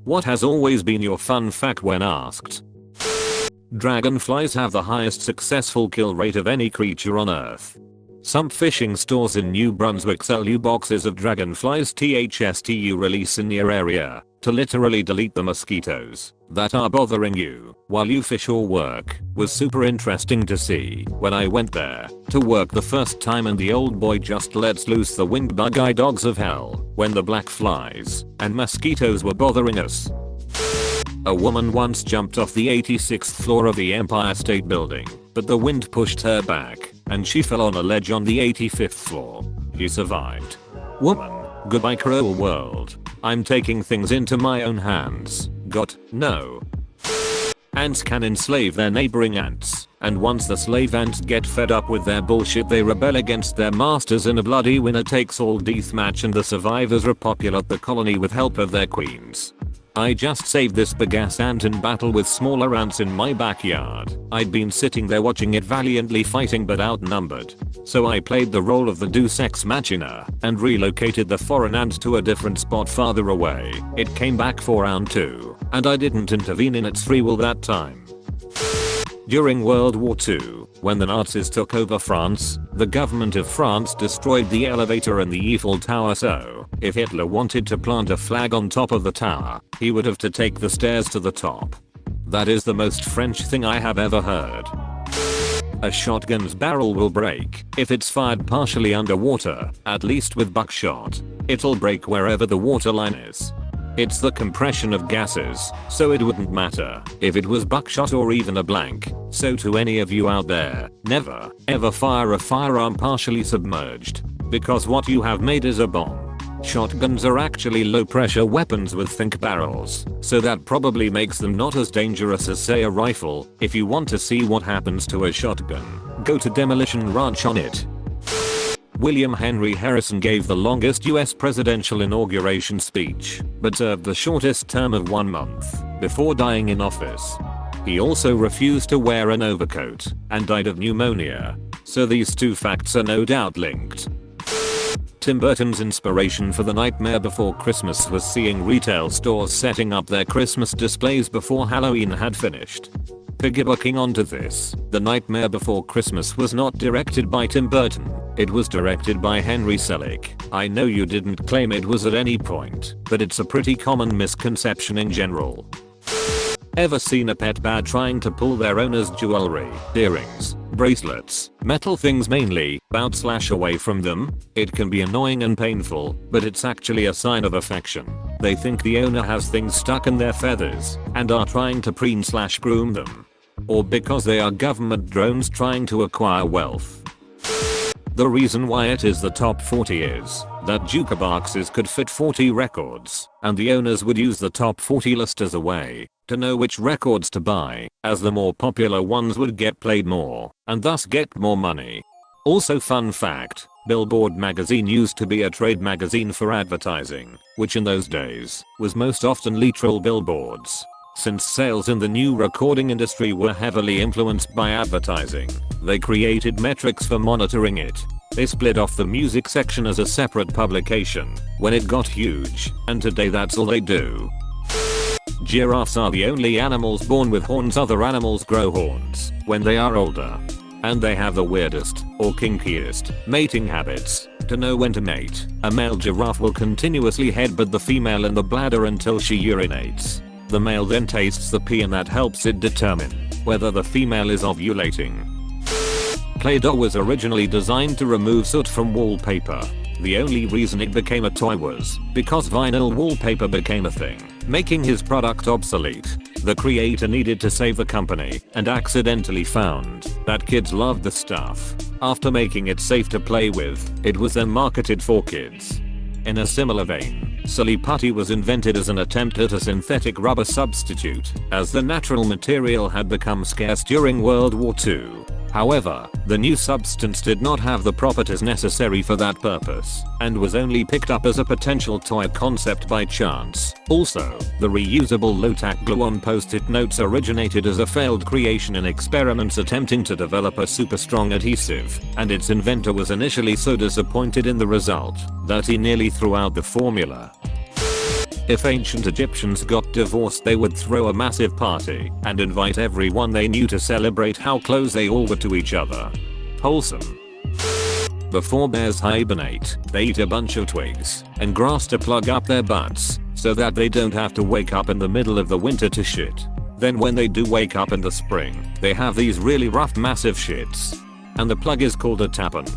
What has always been your fun fact when asked? Dragonflies have the highest successful kill rate of any creature on Earth. Some fishing stores in New Brunswick sell you boxes of dragonflies THSTU release in your area to literally delete the mosquitoes that are bothering you while you fish or work. Was super interesting to see when I went there to work the first time, and the old boy just lets loose the winged bug-eye dogs of hell when the black flies and mosquitoes were bothering us. A woman once jumped off the 86th floor of the Empire State Building, but the wind pushed her back and she fell on a ledge on the 85th floor. She survived. Woman, goodbye cruel world. I'm taking things into my own hands. Got no. Ants can enslave their neighboring ants, and once the slave ants get fed up with their bullshit, they rebel against their masters in a bloody winner-takes-all deathmatch, and the survivors repopulate the colony with help of their queens. I just saved this big ass ant in battle with smaller ants in my backyard. I'd been sitting there watching it valiantly fighting but outnumbered. So I played the role of the Deus Ex Machina and relocated the foreign ant to a different spot farther away. It came back for round 2, and I didn't intervene in its free will that time. During World War II, when the Nazis took over France, the government of France destroyed the elevator in the Eiffel Tower, so if Hitler wanted to plant a flag on top of the tower, he would have to take the stairs to the top. That is the most French thing I have ever heard. A shotgun's barrel will break if it's fired partially underwater, at least with buckshot. It'll break wherever the waterline is. It's the compression of gases, so it wouldn't matter if it was buckshot or even a blank. So to any of you out there, never ever fire a firearm partially submerged, because what you have made is a bomb. Shotguns are actually low pressure weapons with think barrels, so that probably makes them not as dangerous as say a rifle. If you want to see what happens to a shotgun, go to Demolition Ranch on it. William Henry Harrison gave the longest US presidential inauguration speech, but served the shortest term of 1 month before dying in office. He also refused to wear an overcoat and died of pneumonia. So these two facts are no doubt linked. Tim Burton's inspiration for The Nightmare Before Christmas was seeing retail stores setting up their Christmas displays before Halloween had finished. Piggybacking onto this, The Nightmare Before Christmas was not directed by Tim Burton. It was directed by Henry Selick. I know you didn't claim it was at any point, but it's a pretty common misconception in general. Ever seen a pet bear trying to pull their owner's jewelry, earrings, bracelets, metal things mainly, out/ away from them? It can be annoying and painful, but it's actually a sign of affection. They think the owner has things stuck in their feathers and are trying to preen/groom them. Or because they are government drones trying to acquire wealth. The reason why it is the top 40 is that jukeboxes could fit 40 records, and the owners would use the top 40 list as a way to know which records to buy, as the more popular ones would get played more, and thus get more money. Also, fun fact, Billboard magazine used to be a trade magazine for advertising, which in those days was most often literal billboards. Since sales in the new recording industry were heavily influenced by advertising, they created metrics for monitoring it. They split off the music section as a separate publication when it got huge, and today that's all they do. Giraffes are the only animals born with horns. Other animals grow horns when they are older. And they have the weirdest, or kinkiest, mating habits. To know when to mate, a male giraffe will continuously headbutt the female in the bladder until she urinates. The male then tastes the pee, and that helps it determine whether the female is ovulating. Play-Doh was originally designed to remove soot from wallpaper. The only reason it became a toy was because vinyl wallpaper became a thing, making his product obsolete. The creator needed to save the company and accidentally found that kids loved the stuff. After making it safe to play with, it was then marketed for kids. In a similar vein, Silly Putty was invented as an attempt at a synthetic rubber substitute, as the natural material had become scarce during World War II. However, the new substance did not have the properties necessary for that purpose, and was only picked up as a potential toy concept by chance. Also, the reusable low-tack glue-on post-it notes originated as a failed creation in experiments attempting to develop a super strong adhesive, and its inventor was initially so disappointed in the result that he nearly threw out the formula. If ancient Egyptians got divorced, they would throw a massive party and invite everyone they knew to celebrate how close they all were to each other. Wholesome. Before bears hibernate, they eat a bunch of twigs and grass to plug up their butts so that they don't have to wake up in the middle of the winter to shit. Then when they do wake up in the spring, they have these really rough massive shits. And the plug is called a tampon.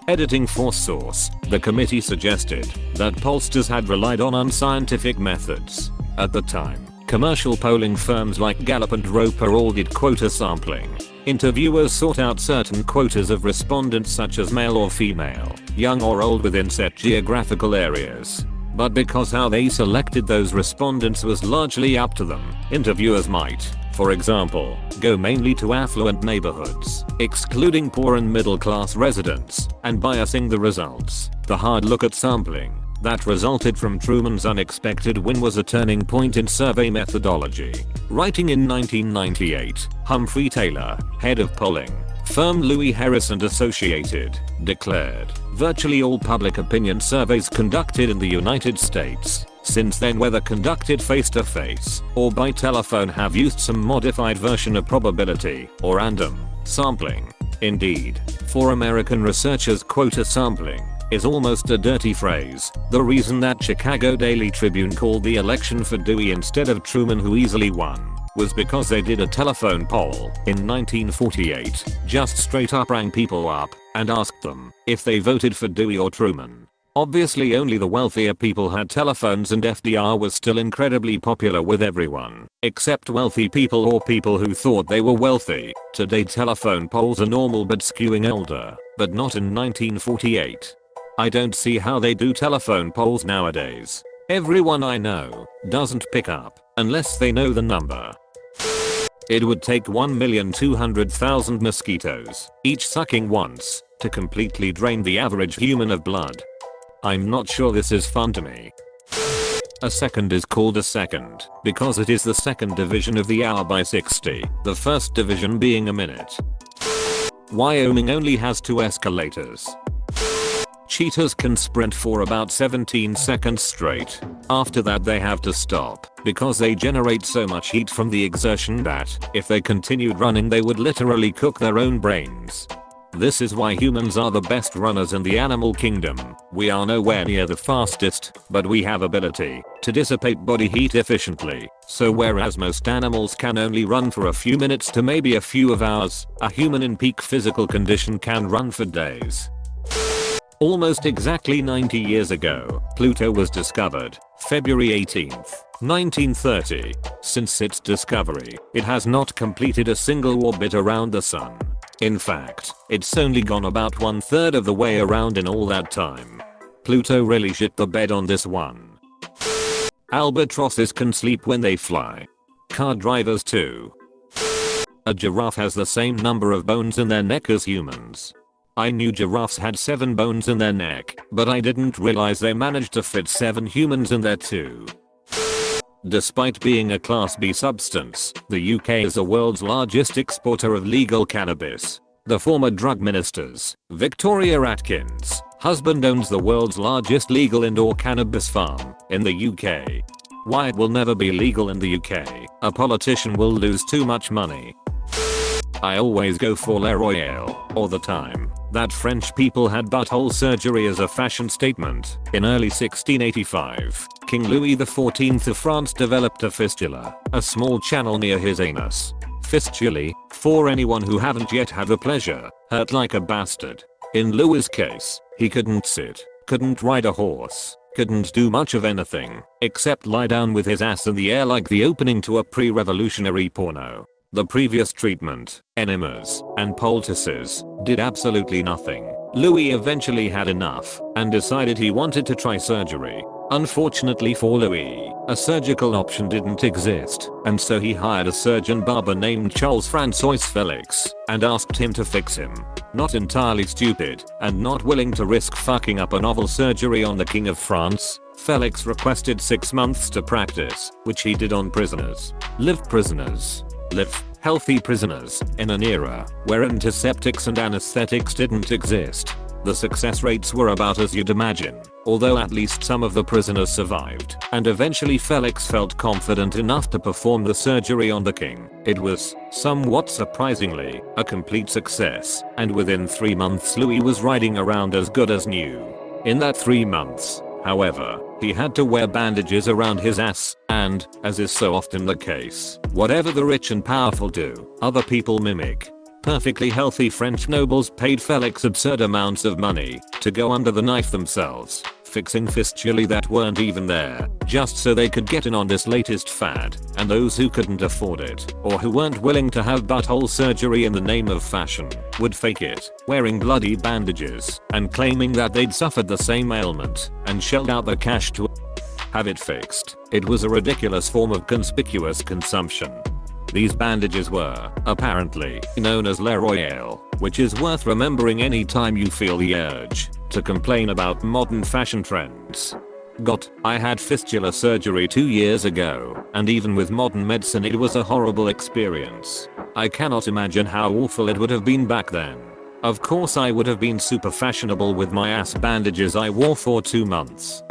Editing for source, the committee suggested that pollsters had relied on unscientific methods. At the time, commercial polling firms like Gallup and Roper all did quota sampling. Interviewers sought out certain quotas of respondents such as male or female, young or old within set geographical areas. But because how they selected those respondents was largely up to them, interviewers might, for example, go mainly to affluent neighborhoods, excluding poor and middle class residents, and biasing the results. The hard look at sampling that resulted from Truman's unexpected win was a turning point in survey methodology. Writing in 1998, Humphrey Taylor, head of polling firm Louis Harris and Associated, declared, virtually all public opinion surveys conducted in the United States since then, whether conducted face-to-face or by telephone, have used some modified version of probability or random sampling. Indeed, for American researchers, quota sampling is almost a dirty phrase. The reason that Chicago Daily Tribune called the election for Dewey instead of Truman, who easily won, was because they did a telephone poll in 1948, just straight up rang people up and asked them if they voted for Dewey or Truman. Obviously only the wealthier people had telephones, and FDR was still incredibly popular with everyone, except wealthy people or people who thought they were wealthy. Today telephone polls are normal but skewing older, but not in 1948. I don't see how they do telephone polls nowadays. Everyone I know doesn't pick up unless they know the number. It would take 1,200,000 mosquitoes, each sucking once, to completely drain the average human of blood. I'm not sure this is fun to me. A second is called a second because it is the second division of the hour by 60, the first division being a minute. Wyoming only has 2 escalators. Cheetahs can sprint for about 17 seconds straight. After that they have to stop because they generate so much heat from the exertion that if they continued running they would literally cook their own brains. This is why humans are the best runners in the animal kingdom. We are nowhere near the fastest, but we have ability to dissipate body heat efficiently. So whereas most animals can only run for a few minutes to maybe a few of hours, a human in peak physical condition can run for days. Almost exactly 90 years ago, Pluto was discovered, February 18, 1930. Since its discovery, it has not completed a single orbit around the sun. In fact, it's only gone about 1/3 of the way around in all that time. Pluto really shit the bed on this one. Albatrosses can sleep when they fly. Car drivers too. A giraffe has the same number of bones in their neck as humans. I knew giraffes had 7 bones in their neck, but I didn't realize they managed to fit 7 humans in there too. Despite being a Class B substance, the UK is the world's largest exporter of legal cannabis. The former drug minister's, Victoria Atkins, husband owns the world's largest legal indoor cannabis farm in the UK. Why it will never be legal in the UK, a politician will lose too much money. I always go for Le Royale, or the time that French people had butthole surgery as a fashion statement. In early 1685, King Louis XIV of France developed a fistula, a small channel near his anus. Fistulae, for anyone who haven't yet had the pleasure, hurt like a bastard. In Louis' case, he couldn't sit, couldn't ride a horse, couldn't do much of anything, except lie down with his ass in the air like the opening to a pre-revolutionary porno. The previous treatment, enemas, and poultices, did absolutely nothing. Louis eventually had enough, and decided he wanted to try surgery. Unfortunately for Louis, a surgical option didn't exist, and so he hired a surgeon barber named Charles François Felix, and asked him to fix him. Not entirely stupid, and not willing to risk fucking up a novel surgery on the King of France, Felix requested 6 months to practice, which he did on prisoners. Live healthy prisoners in an era where antiseptics and anesthetics didn't exist. The success rates were about as you'd imagine, although at least some of the prisoners survived, and eventually Felix felt confident enough to perform the surgery on the king. It was, somewhat surprisingly, a complete success, and within 3 months Louis was riding around as good as new. In that 3 months, however, he had to wear bandages around his ass, and, as is so often the case, whatever the rich and powerful do, other people mimic. Perfectly healthy French nobles paid Felix absurd amounts of money to go under the knife themselves, fixing fistulae that weren't even there, just so they could get in on this latest fad, and those who couldn't afford it, or who weren't willing to have butthole surgery in the name of fashion, would fake it, wearing bloody bandages, and claiming that they'd suffered the same ailment, and shelled out the cash to have it fixed. It was a ridiculous form of conspicuous consumption. These bandages were, apparently, known as Le Royale, which is worth remembering any time you feel the urge to complain about modern fashion trends. I had fistula surgery 2 years ago, and even with modern medicine it was a horrible experience. I cannot imagine how awful it would have been back then. Of course I would have been super fashionable with my ass bandages I wore for 2 months.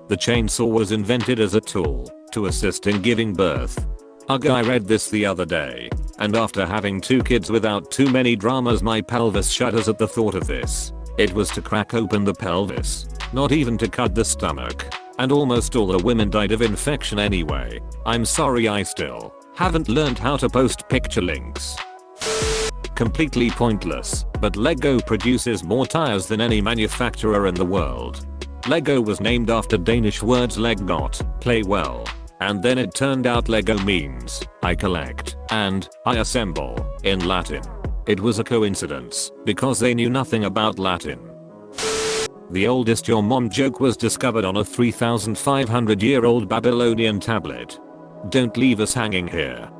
The chainsaw was invented as a tool to assist in giving birth. I read this the other day, and after having 2 kids without too many dramas my pelvis shudders at the thought of this. It was to crack open the pelvis, not even to cut the stomach, and almost all the women died of infection anyway. I'm sorry I still haven't learned how to post picture links. Completely pointless, but Lego produces more tires than any manufacturer in the world. Lego was named after Danish words leg got, play well. And then it turned out Lego means, I collect, and, I assemble, in Latin. It was a coincidence, because they knew nothing about Latin. The oldest your mom joke was discovered on a 3,500-year-old Babylonian tablet. Don't leave us hanging here.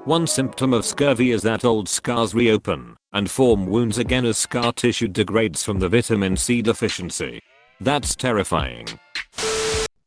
One symptom of scurvy is that old scars reopen, and form wounds again as scar tissue degrades from the vitamin C deficiency. That's terrifying.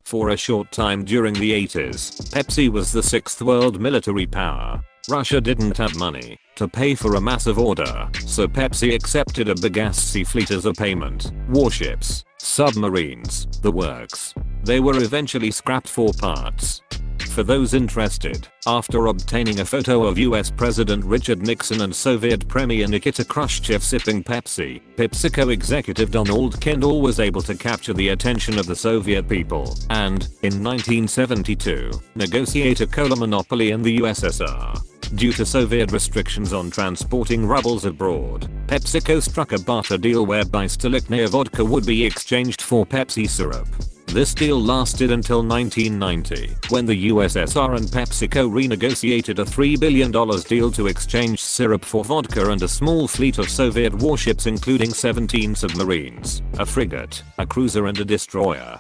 For a short time during the 80s, Pepsi was the 6th world military power. Russia didn't have money to pay for a massive order, so Pepsi accepted a big-ass sea fleet as a payment. Warships, submarines, the works. They were eventually scrapped for parts. For those interested, after obtaining a photo of US President Richard Nixon and Soviet Premier Nikita Khrushchev sipping Pepsi, PepsiCo executive Donald Kendall was able to capture the attention of the Soviet people and, in 1972, negotiate a cola monopoly in the USSR. Due to Soviet restrictions on transporting rubles abroad, PepsiCo struck a barter deal whereby Stolichnaya vodka would be exchanged for Pepsi syrup. This deal lasted until 1990, when the USSR and PepsiCo renegotiated a $3 billion deal to exchange syrup for vodka and a small fleet of Soviet warships including 17 submarines, a frigate, a cruiser and a destroyer.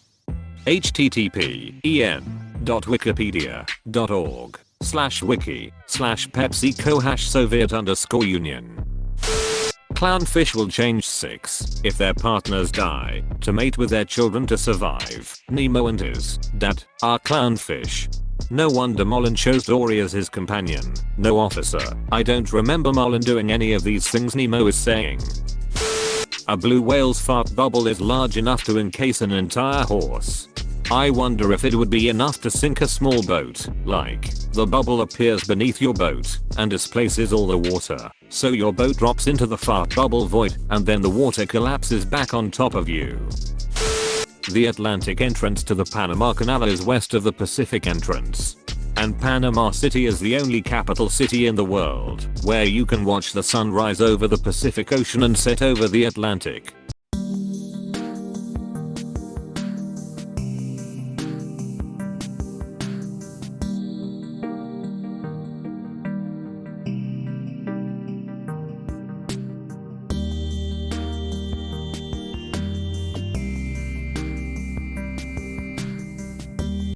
http://wikipedia.org/wiki/PepsiCo/Soviet_Union. Clownfish will change 6 if their partners die to mate with their children to survive. Nemo and his dad are clownfish. No wonder Mullen chose Dory as his companion. No officer. I don't remember Mullen doing any of these things Nemo is saying. A blue whale's fart bubble is large enough to encase an entire horse. I wonder if it would be enough to sink a small boat, like, the bubble appears beneath your boat and displaces all the water, so your boat drops into the fart bubble void and then the water collapses back on top of you. The Atlantic entrance to the Panama Canal is west of the Pacific entrance. And Panama City is the only capital city in the world where you can watch the sun rise over the Pacific Ocean and set over the Atlantic.